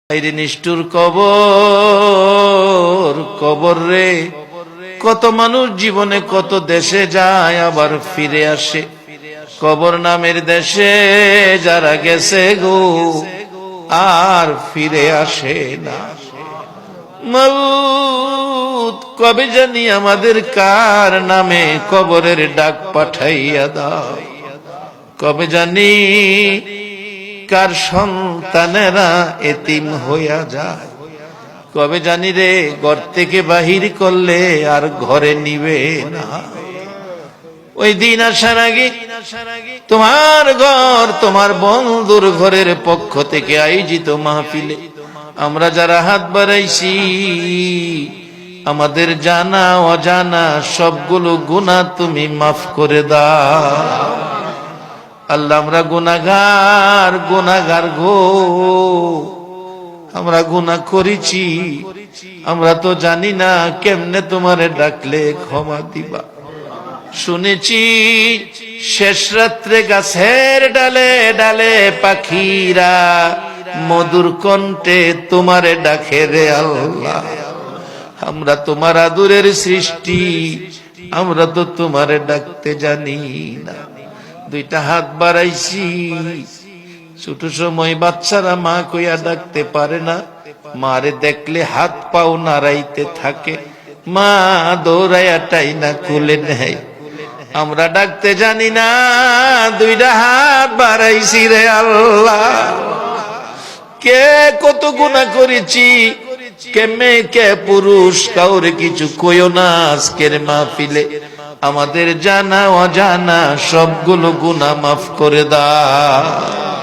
আইরে নিষ্ঠুর কবর, কবর রে। কত মানুষ জীবনে কত দেশে যায় আবার ফিরে আসে, কবর নামের দেশে যারা গেছে গো আর ফিরে আসে না। মউত কবে জানি আমাদের কার নামে কবরের ডাক পাঠাইয়া দাও, কবে জানি কার সন্তানেরা এতিম হইয়া যায়, কবে জানি রে ঘর থেকে বাহির করলে আর ঘরে নিবে না। ওই দিন আসার আগে তোমার ঘর, তোমার বন্ধুর ঘরের পক্ষ থেকে আয়োজিত মাহফিলে আমরা যারা হাত বাড়াইছি, আমাদের জানা অজানা সবগুলো গুনাহ তুমি মাফ করে দাও। আল্লাহ, আমরা গুনাহগার, গুনাহগার গো, আমরা গুনাহ করেছি, আমরা তো জানি না কেমনে তোমারে ডাকলে ক্ষমা দিবা। শুনেছি শেষ রাত্রে গাছের ডালে ডালে পাখিরা মধুর কণ্ঠে তোমারে ডাকে রে আল্লাহ। আমরা তোমার আদরের সৃষ্টি, আমরা তো তোমারে ডাকতে জানি না। দুইটা হাত বাড়াইছি, ছোট সময় বাচ্চারা মা কইয়া ডাকতে পারে না, মারে দেখলে হাত পাও নাড়াইতে থাকে, মা দৌড়াইয়া টাইনা কোলে নেয়। আমরা ডাকতে জানি না, দুইটা হাত বাড়াইছি রে আল্লাহ। কে কত গুনাহ করেছি, কে মেয়ে কে পুরুষ, কাউরে কিছু কইও না আজকের মাহফিলে। আমাদের জানা অজানা সবগুলো গুনাহ মাফ করে দাও।